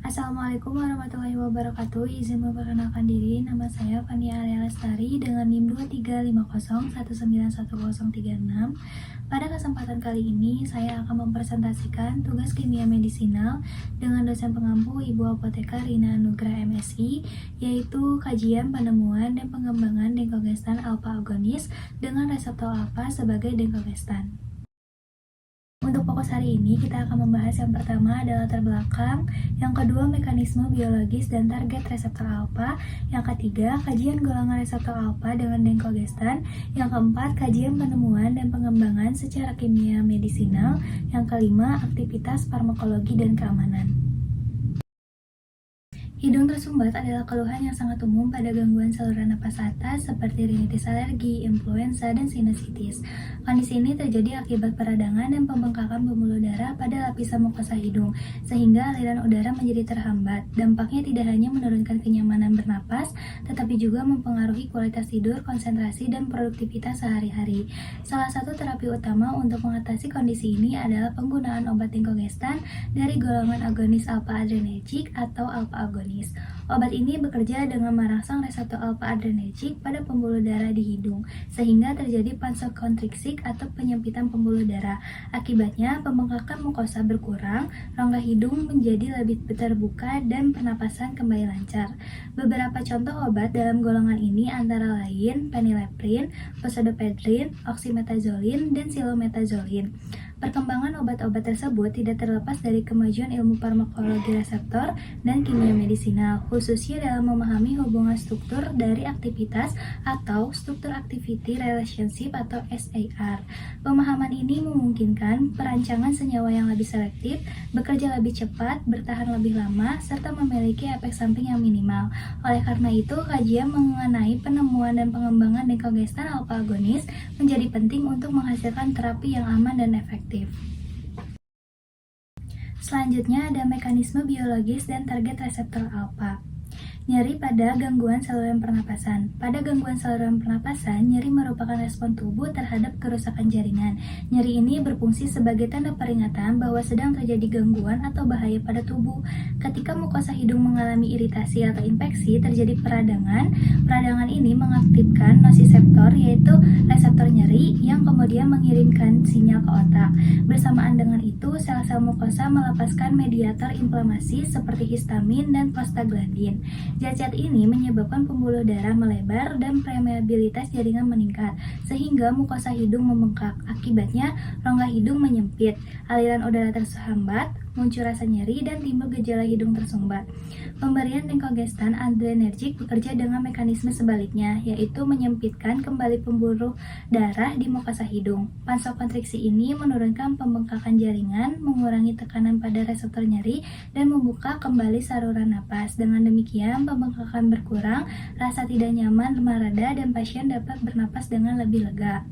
Assalamualaikum warahmatullahi wabarakatuh. Izin memperkenalkan diri, nama saya Fania Alia Lestari dengan NIM 2350191036. Pada kesempatan kali ini, saya akan mempresentasikan tugas kimia medisinal dengan dosen pengampu Ibu Apoteker Rina Nugra MSI, yaitu kajian penemuan dan pengembangan denkogestan alpha agonis dengan reseptor alpha sebagai denkogestan. Untuk fokus hari ini, kita akan membahas yang pertama adalah latar belakang, yang kedua mekanisme biologis dan target reseptor alpha, yang ketiga kajian golongan reseptor alpha dengan denkogestan, yang keempat kajian penemuan dan pengembangan secara kimia medisinal, yang kelima aktivitas farmakologi dan keamanan. Hidung tersumbat adalah keluhan yang sangat umum pada gangguan saluran napas atas seperti rinitis alergi, influenza, dan sinusitis. Kondisi ini terjadi akibat peradangan dan pembengkakan pembuluh darah pada lapisan mukosa hidung, sehingga aliran udara menjadi terhambat. Dampaknya tidak hanya menurunkan kenyamanan bernapas, tetapi juga mempengaruhi kualitas tidur, konsentrasi, dan produktivitas sehari-hari. Salah satu terapi utama untuk mengatasi kondisi ini adalah penggunaan obat denkogestan dari golongan agonis alpha adrenergic atau alpha agonis. Obat ini bekerja dengan merangsang reseptor alpha adrenergic pada pembuluh darah di hidung, sehingga terjadi vasokonstriksi atau penyempitan pembuluh darah. Akibatnya, pembengkakan mukosa berkurang, rongga hidung menjadi lebih terbuka, dan pernapasan kembali lancar. Beberapa contoh obat dalam golongan ini antara lain phenylephrine, pseudoephedrine, oxymetazoline, dan silometazoline. Perkembangan obat-obat tersebut tidak terlepas dari kemajuan ilmu farmakologi reseptor dan kimia medisinal, khususnya dalam memahami hubungan struktur dari aktivitas atau struktur activity relationship atau SAR. Pemahaman ini memungkinkan perancangan senyawa yang lebih selektif, bekerja lebih cepat, bertahan lebih lama, serta memiliki efek samping yang minimal. Oleh karena itu, kajian mengenai penemuan dan pengembangan denkogestan alpha agonis menjadi penting untuk menghasilkan terapi yang aman dan efektif. Selanjutnya ada mekanisme biologis dan target reseptor alpha. Nyeri pada gangguan saluran pernapasan. Pada gangguan saluran pernapasan, nyeri merupakan respon tubuh terhadap kerusakan jaringan. Nyeri ini berfungsi sebagai tanda peringatan bahwa sedang terjadi gangguan atau bahaya pada tubuh. Ketika mukosa hidung mengalami iritasi atau infeksi, terjadi peradangan. Peradangan ini mengaktifkan nosiseptor, yaitu reseptor nyeri yang kemudian mengirimkan sinyal ke otak. Bersamaan dengan itu, sel-sel mukosa melepaskan mediator inflamasi seperti histamin dan prostaglandin. Zat-zat ini menyebabkan pembuluh darah melebar dan permeabilitas jaringan meningkat, sehingga mukosa hidung membengkak. Akibatnya, rongga hidung menyempit, aliran udara terhambat, muncul rasa nyeri, dan timbul gejala hidung tersumbat. Pemberian denkogestan adrenergic bekerja dengan mekanisme sebaliknya, yaitu menyempitkan kembali pembuluh darah di mukosa hidung. Vasokonstriksi ini menurunkan pembengkakan jaringan, mengurangi tekanan pada reseptor nyeri, dan membuka kembali saluran napas. Dengan demikian, pembengkakan berkurang, rasa tidak nyaman mereda, dan pasien dapat bernapas dengan lebih lega.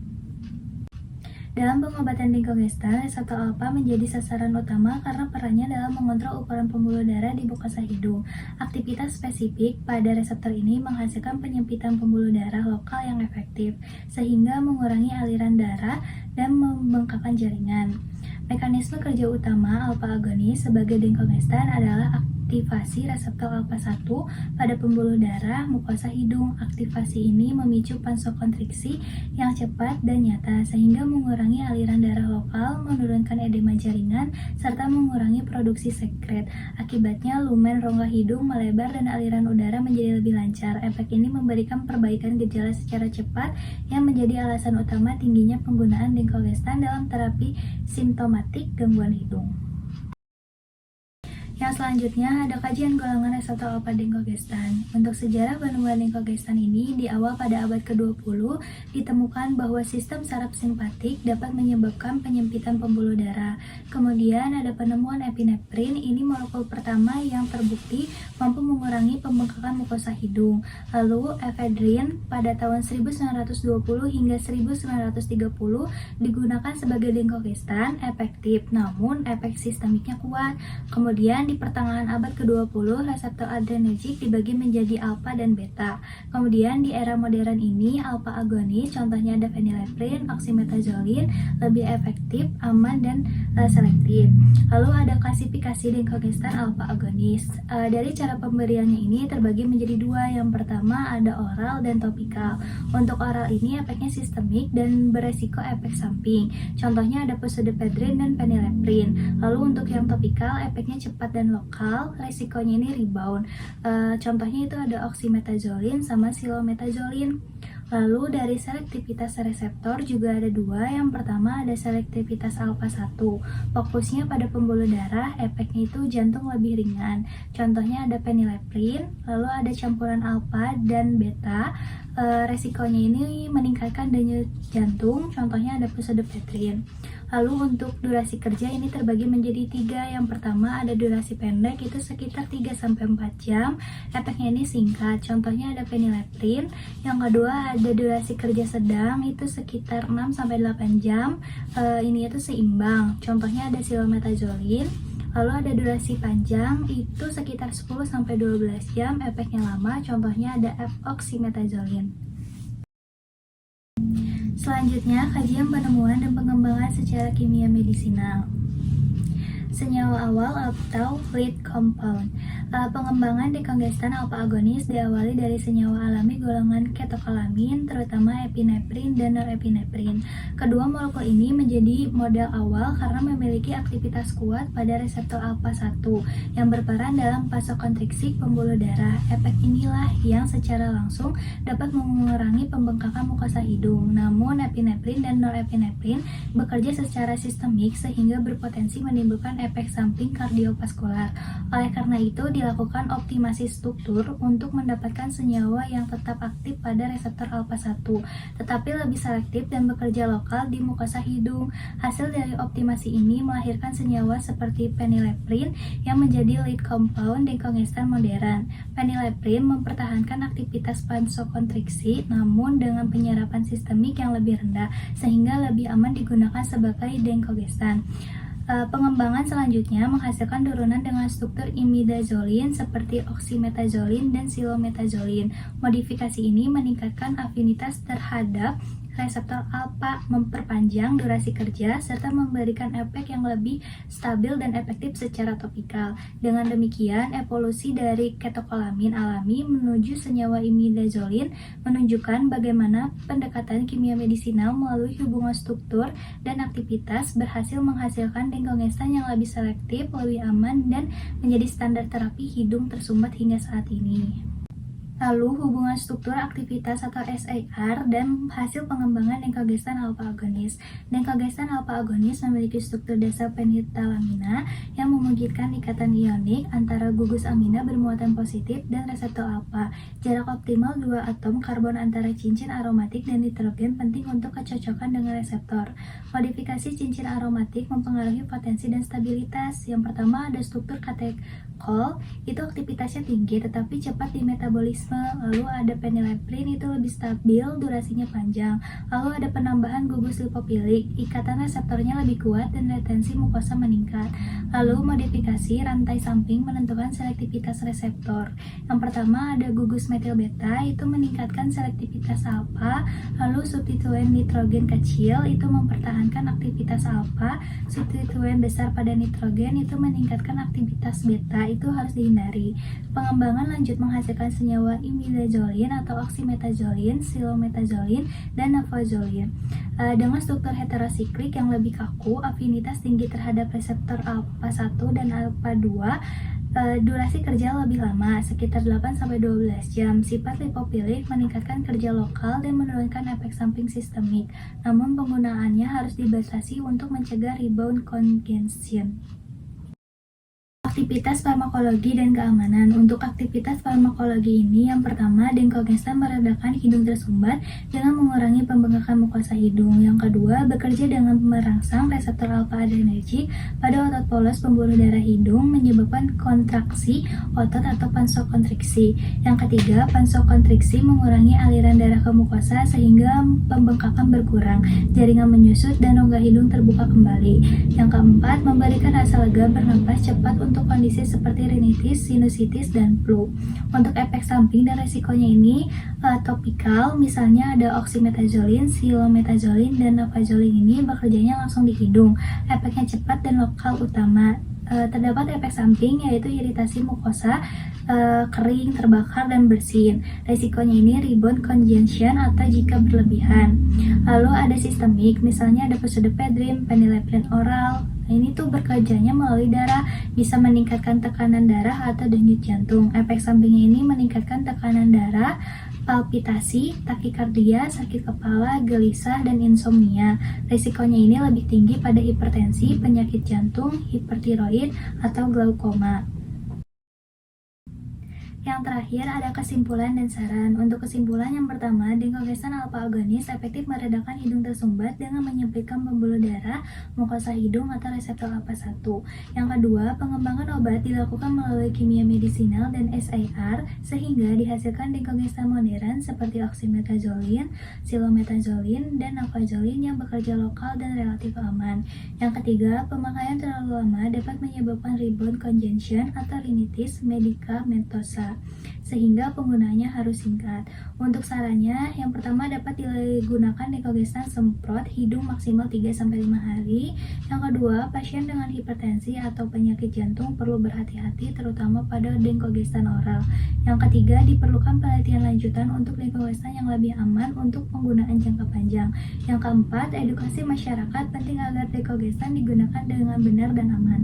Dalam pengobatan denkogestan, reseptor alpha menjadi sasaran utama karena perannya dalam mengontrol ukuran pembuluh darah di mukosa hidung. Aktivitas spesifik pada reseptor ini menghasilkan penyempitan pembuluh darah lokal yang efektif, sehingga mengurangi aliran darah dan membengkakkan jaringan. Mekanisme kerja utama alpha agonis sebagai denkogestan adalah aktivasi reseptor alpha 1 pada pembuluh darah mukosa hidung. Aktivasi ini memicu vasokonstriksi yang cepat dan nyata, sehingga mengurangi aliran darah lokal, menurunkan edema jaringan, serta mengurangi produksi sekret. Akibatnya, lumen rongga hidung melebar dan aliran udara menjadi lebih lancar. Efek ini memberikan perbaikan gejala secara cepat, yang menjadi alasan utama tingginya penggunaan denkogestan dalam terapi simptomatik gangguan hidung. Yang selanjutnya ada kajian golongan reseptor alpha denkogestan. Untuk sejarah penemuan denkogestan ini, di awal pada abad ke-20 ditemukan bahwa sistem saraf simpatik dapat menyebabkan penyempitan pembuluh darah. Kemudian ada penemuan epinefrin, ini molekul pertama yang terbukti mampu mengurangi pembengkakan mukosa hidung. Lalu ephedrine pada tahun 1920 hingga 1930 digunakan sebagai denkogestan, efektif namun efek sistemiknya kuat. Kemudian Kemudian di pertengahan abad ke-20, reseptor adrenergic dibagi menjadi alfa dan beta. Kemudian di era modern ini, alfa agonis, contohnya ada phenylephrine, oxymetazoline, lebih efektif, aman, dan selektif. Lalu ada klasifikasi denkogestan alfa agonis. Dari cara pemberiannya ini terbagi menjadi dua. Yang pertama ada oral dan topikal. Untuk oral ini efeknya sistemik dan beresiko efek samping. Contohnya ada pseudoephedrine dan phenylephrine. Lalu untuk yang topikal efeknya cepat dan lokal, resikonya ini rebound. Contohnya itu ada oxymetazoline sama silometazoline. Lalu dari selektivitas reseptor juga ada dua. Yang pertama ada selektivitas alfa 1. Fokusnya pada pembuluh darah, efeknya itu jantung lebih ringan. Contohnya ada phenylephrine. Lalu ada campuran alfa dan beta. Resikonya ini meningkatkan denyut jantung. Contohnya ada pseudoephedrine. Lalu untuk durasi kerja ini terbagi menjadi 3. Yang pertama ada durasi pendek, itu sekitar 3-4 jam. Efeknya ini singkat. Contohnya ada phenylephrine. Yang kedua ada durasi kerja sedang, itu sekitar 6-8 jam. Ini itu seimbang. Contohnya ada silometazoline. Lalu ada durasi panjang, itu sekitar 10-12 jam. Efeknya lama. Contohnya ada oxymetazoline. Selanjutnya, kajian penemuan dan pengembangan secara kimia medisinal. Senyawa awal atau lead compound. Pengembangan dekongestan alfa agonis diawali dari senyawa alami golongan ketokolamin, terutama epinefrin dan norepinefrin. Kedua molekul ini menjadi model awal karena memiliki aktivitas kuat pada reseptor alfa 1 yang berperan dalam vasokonstriksi pembuluh darah. Efek inilah yang secara langsung dapat mengurangi pembengkakan mukosa hidung. Namun epinefrin dan norepinefrin bekerja secara sistemik sehingga berpotensi menimbulkan efek samping kardiovaskular. Oleh karena itu, dilakukan optimasi struktur untuk mendapatkan senyawa yang tetap aktif pada reseptor alfa 1, tetapi lebih selektif dan bekerja lokal di mukosa hidung. Hasil dari optimasi ini melahirkan senyawa seperti phenylephrine yang menjadi lead compound dekongestan modern. Phenylephrine mempertahankan aktivitas vasokonstriksi namun dengan penyerapan sistemik yang lebih rendah sehingga lebih aman digunakan sebagai dekongestan. Pengembangan selanjutnya menghasilkan turunan dengan struktur imidazolin seperti oxymetazoline dan silometazoline. Modifikasi ini meningkatkan afinitas terhadap reseptor alfa, memperpanjang durasi kerja, serta memberikan efek yang lebih stabil dan efektif secara topikal. Dengan demikian, evolusi dari ketokolamin alami menuju senyawa imidazolin menunjukkan bagaimana pendekatan kimia medisinal melalui hubungan struktur dan aktivitas berhasil menghasilkan dekongestan yang lebih selektif, lebih aman, dan menjadi standar terapi hidung tersumbat hingga saat ini. Lalu hubungan struktur aktivitas atau SAR dan hasil pengembangan dekongestan alfa agonis. Dekongestan alfa agonis memiliki struktur dasar penitalamina yang memungkinkan ikatan ionik antara gugus amina bermuatan positif dan reseptor alfa. Jarak optimal 2 atom karbon antara cincin aromatik dan nitrogen penting untuk kecocokan dengan reseptor. Modifikasi cincin aromatik mempengaruhi potensi dan stabilitas. Yang pertama ada struktur katekol, itu aktivitasnya tinggi tetapi cepat di metabolisme. Lalu ada phenylephrine, itu lebih stabil, durasinya panjang. Lalu ada penambahan gugus lipofilik, ikatan reseptornya lebih kuat dan retensi mukosa meningkat. Lalu modifikasi rantai samping menentukan selektivitas reseptor. Yang pertama ada gugus metil beta, itu meningkatkan selektivitas alfa. Lalu substituen nitrogen kecil itu mempertahankan aktivitas alfa. Substituen besar pada nitrogen itu meningkatkan aktivitas beta, itu harus dihindari. Pengembangan lanjut menghasilkan senyawa imidazolin atau oxymetazoline, silometazoline, dan navazoline. Dengan struktur heterosiklik yang lebih kaku, afinitas tinggi terhadap reseptor alfa 1 dan alfa 2, durasi kerja lebih lama, sekitar 8-12 jam. Sifat lipofilik meningkatkan kerja lokal dan menurunkan efek samping sistemik. Namun penggunaannya harus dibatasi untuk mencegah rebound congestion. Aktivitas farmakologi dan keamanan. Untuk aktivitas farmakologi ini, yang pertama, dekongestan meredakan hidung tersumbat dengan mengurangi pembengkakan mukosa hidung. Yang kedua, bekerja dengan merangsang reseptor alfa adrenergic pada otot polos pembuluh darah hidung, menyebabkan kontraksi otot atau vasokonstriksi. Yang ketiga, vasokonstriksi mengurangi aliran darah ke mukosa sehingga pembengkakan berkurang, jaringan menyusut, dan rongga hidung terbuka kembali. Yang keempat, memberikan rasa lega bernapas cepat untuk untuk kondisi seperti rinitis, sinusitis, dan flu. Untuk efek samping dan resikonya ini topikal, misalnya ada oxymetazoline, silometazoline, dan nafazolin ini bekerjanya langsung di hidung. Efeknya cepat dan lokal utama. Terdapat efek samping yaitu iritasi mukosa, kering, terbakar, dan bersin. Resikonya ini rebound congestion atau jika berlebihan. Lalu ada sistemik, misalnya ada pseudoephedrine, phenylephrine oral. Nah, ini tuh bekerjanya melalui darah, bisa meningkatkan tekanan darah atau denyut jantung. Efek sampingnya ini meningkatkan tekanan darah, palpitasi, takikardia, sakit kepala, gelisah, dan insomnia. Risikonya ini lebih tinggi pada hipertensi, penyakit jantung, hipertiroid, atau glaukoma. Yang terakhir ada kesimpulan dan saran. Untuk kesimpulan yang pertama, denkogestan alfa agonis efektif meredakan hidung tersumbat dengan menyempitkan pembuluh darah, mukosa hidung atau reseptor alfa 1. Yang kedua, pengembangan obat dilakukan melalui kimia medisinal dan SIR sehingga dihasilkan denkogestan modern seperti oxymetazoline, silometazoline, dan nafazolin yang bekerja lokal dan relatif aman. Yang ketiga, pemakaian terlalu lama dapat menyebabkan rebound congestion atau rinitis medikamentosa, sehingga penggunaannya harus singkat. Untuk sarannya, yang pertama dapat digunakan denkogestan semprot hidung maksimal 3-5 hari. Yang kedua, pasien dengan hipertensi atau penyakit jantung perlu berhati-hati terutama pada denkogestan oral. Yang ketiga, diperlukan penelitian lanjutan untuk denkogestan yang lebih aman untuk penggunaan jangka panjang. Yang keempat, edukasi masyarakat penting agar denkogestan digunakan dengan benar dan aman.